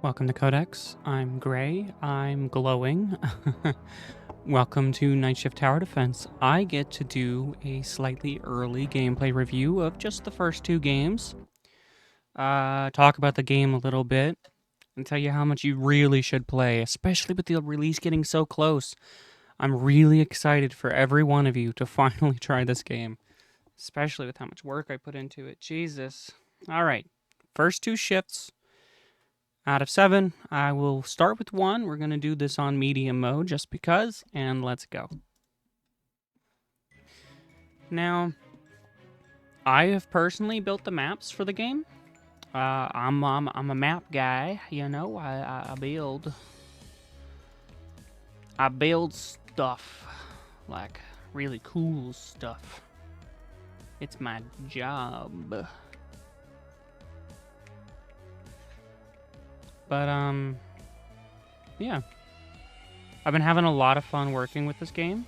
Welcome to Codex. I'm Gray. I'm glowing. Welcome to Night Shift Tower Defense. I get to do a slightly early gameplay review of just the first two games. Talk about the game a little bit and tell you how much you really should play, especially with the release getting so close. I'm really excited for every one of you to finally try this game, especially with how much work I put into it. Jesus. All right. First two shifts. Out of 7, I will start with 1. We're going to do this on medium mode just because, and let's go. Now, I have personally built the maps for the game. I'm a map guy, you know. I build stuff, like really cool stuff. It's my job. But, yeah. I've been having a lot of fun working with this game.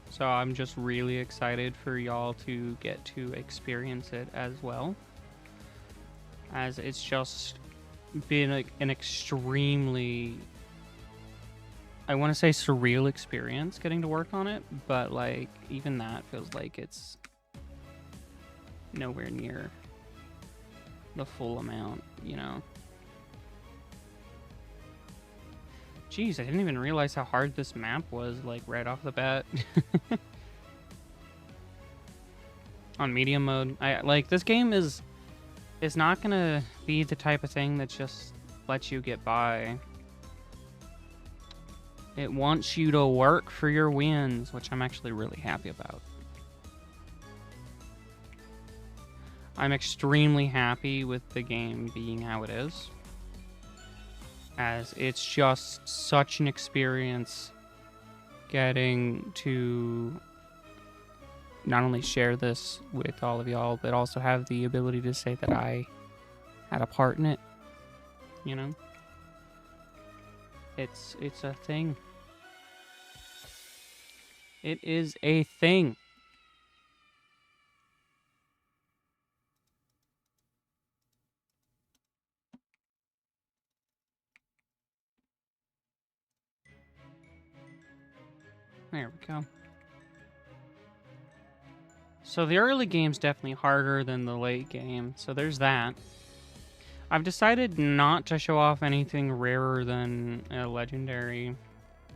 So I'm just really excited for y'all to get to experience it as well. As it's just been an extremely, I want to say surreal experience getting to work on it. But like, even that feels like it's nowhere near the full amount, you know? Jeez, I didn't even realize how hard this map was, like, right off the bat. On medium mode. This game is not gonna be the type of thing that just lets you get by. It wants you to work for your wins, which I'm actually really happy about. I'm extremely happy with the game being how it is, as it's just such an experience getting to not only share this with all of y'all, but also have the ability to say that I had a part in it, you know? It's a thing. It is a thing. There we go. So the early game's definitely harder than the late game, so there's that. I've decided not to show off anything rarer than a legendary,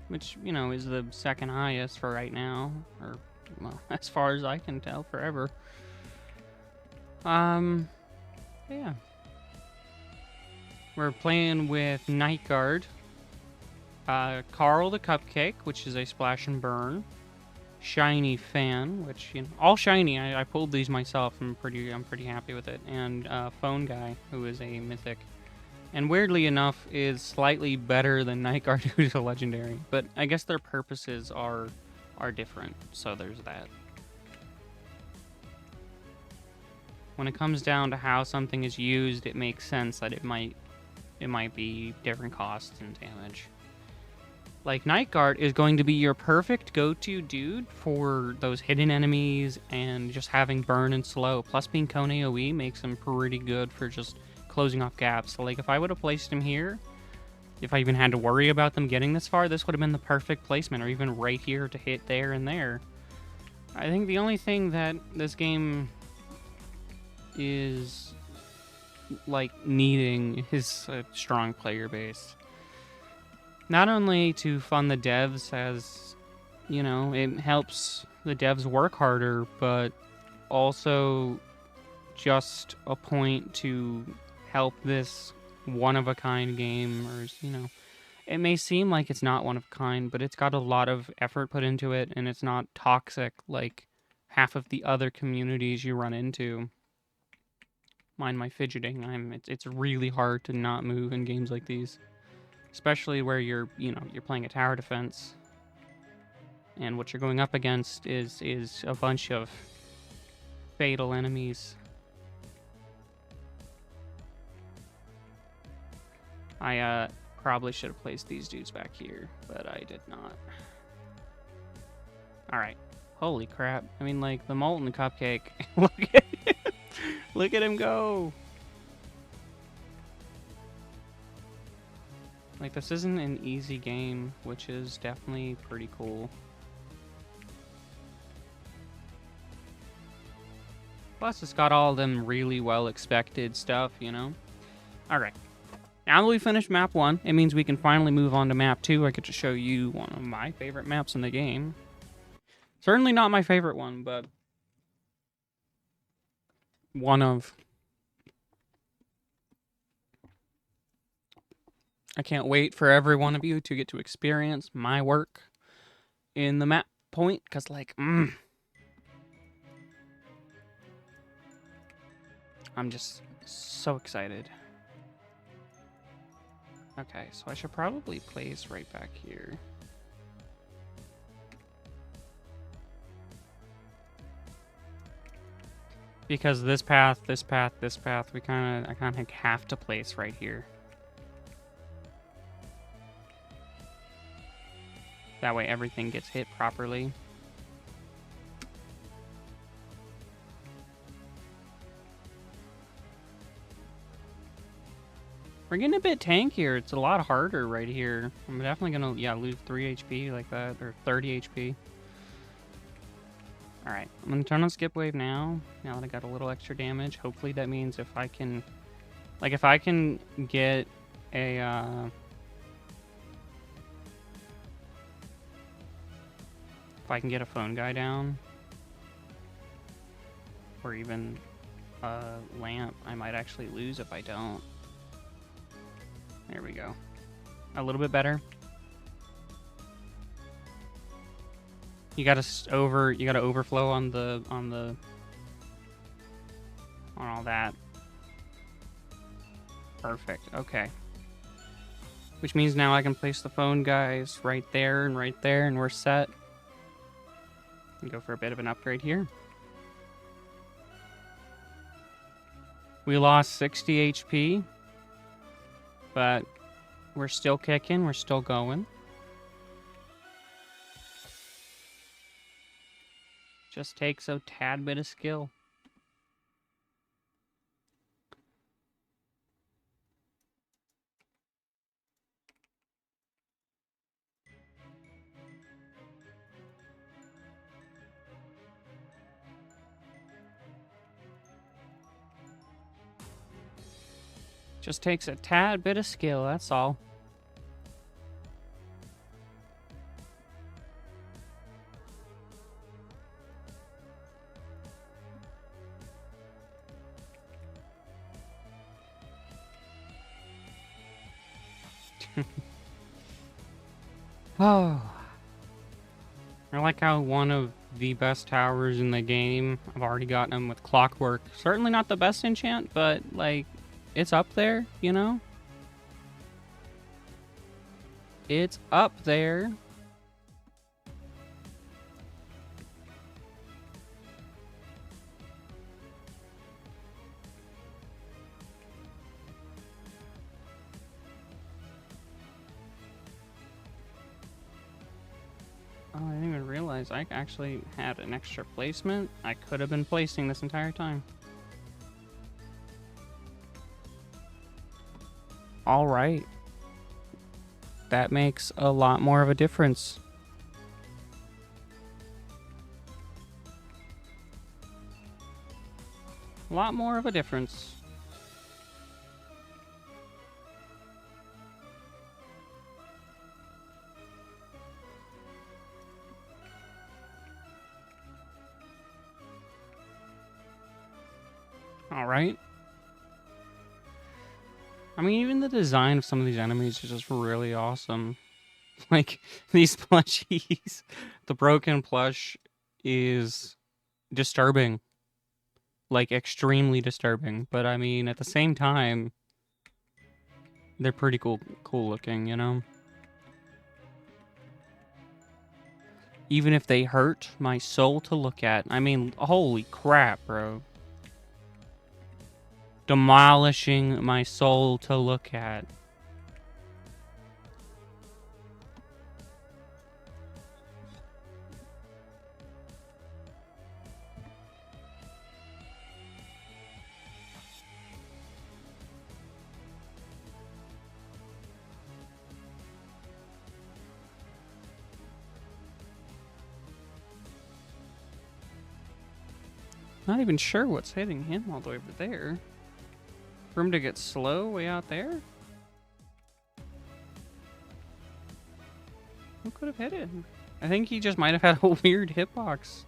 which, you know, is the second highest for right now, or, well, as far as I can tell, forever. Yeah. We're playing with Night Guard, Carl the Cupcake, which is a splash and burn, Shiny Fan, which, you know, all shiny. I pulled these myself. I'm pretty happy with it. And Phone Guy, who is a mythic, and weirdly enough is slightly better than Night Guard, who's a legendary. But I guess their purposes are different. So there's that. When it comes down to how something is used, it makes sense that it might be different costs and damage. Like, Night Guard is going to be your perfect go-to dude for those hidden enemies and just having burn and slow. Plus, being Cone AoE makes him pretty good for just closing off gaps. So, like, if I would have placed him here, if I even had to worry about them getting this far, this would have been the perfect placement, or even right here to hit there and there. I think the only thing that this game is, like, needing is a strong player base. Not only to fund the devs, as, you know, it helps the devs work harder, but also just a point to help this one-of-a-kind game, or, you know, it may seem like it's not one-of-a-kind, but it's got a lot of effort put into it, and it's not toxic like half of the other communities you run into. Mind my fidgeting. It's really hard to not move in games like these. Especially where you're playing a tower defense, and what you're going up against is a bunch of fatal enemies. I probably should have placed these dudes back here, but I did not. All right, holy crap! I mean, like, the molten cupcake. Look at him go. Like, this isn't an easy game, which is definitely pretty cool. Plus, it's got all them really well-expected stuff, you know? Alright. Now that we finished map 1, it means we can finally move on to map 2. I get to show you one of my favorite maps in the game. Certainly not my favorite one, but one of. I can't wait for every one of you to get to experience my work in the map point, because, like, I'm just so excited. Okay, so I should probably place right back here. Because this path, we I kind of have to place right here. That way everything gets hit properly. We're getting a bit tankier. It's a lot harder right here. I'm definitely gonna, lose 3 HP like that, or 30 HP. Alright, I'm gonna turn on skip wave now that I got a little extra damage. Hopefully that means if I can, like, if I can get a, if I can get a phone guy down, or even a lamp, I might actually lose if I don't. There we go. A little bit better. You gotta overflow on all that. Perfect. Okay. Which means now I can place the phone guys right there, and we're set. And go for a bit of an upgrade here. We lost 60 HP. But we're still kicking, we're still going. Just takes a tad bit of skill. Just takes a tad bit of skill, that's all. Oh. I like how one of the best towers in the game, I've already gotten them with clockwork. Certainly not the best enchant, but, like, it's up there, you know? It's up there. Oh, I didn't even realize I actually had an extra placement. I could have been placing this entire time. All right. That makes a lot more of a difference. A lot more of a difference. All right. I mean, even the design of some of these enemies is just really awesome. Like, these plushies. The broken plush is disturbing. Like, extremely disturbing. But, I mean, at the same time, they're pretty cool looking, you know? Even if they hurt my soul to look at. I mean, holy crap, bro. Demolishing my soul to look at. Not even sure what's hitting him all the way over there. For him to get slow way out there? Who could have hit it? I think he just might have had a weird hitbox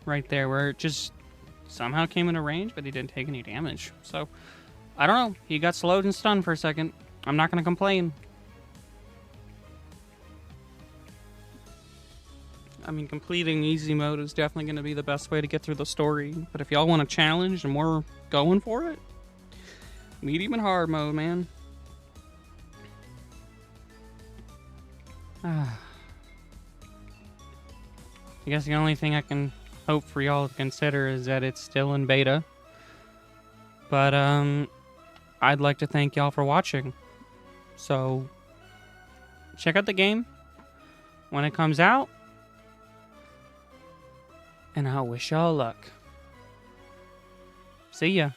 right there where it just somehow came into range, but he didn't take any damage. So, I don't know. He got slowed and stunned for a second. I'm not going to complain. I mean, completing easy mode is definitely going to be the best way to get through the story. But if y'all want a challenge and we're going for it, medium and hard mode, man. I guess the only thing I can hope for y'all to consider is that it's still in beta. But, I'd like to thank y'all for watching. So, check out the game when it comes out. And I'll wish y'all luck. See ya.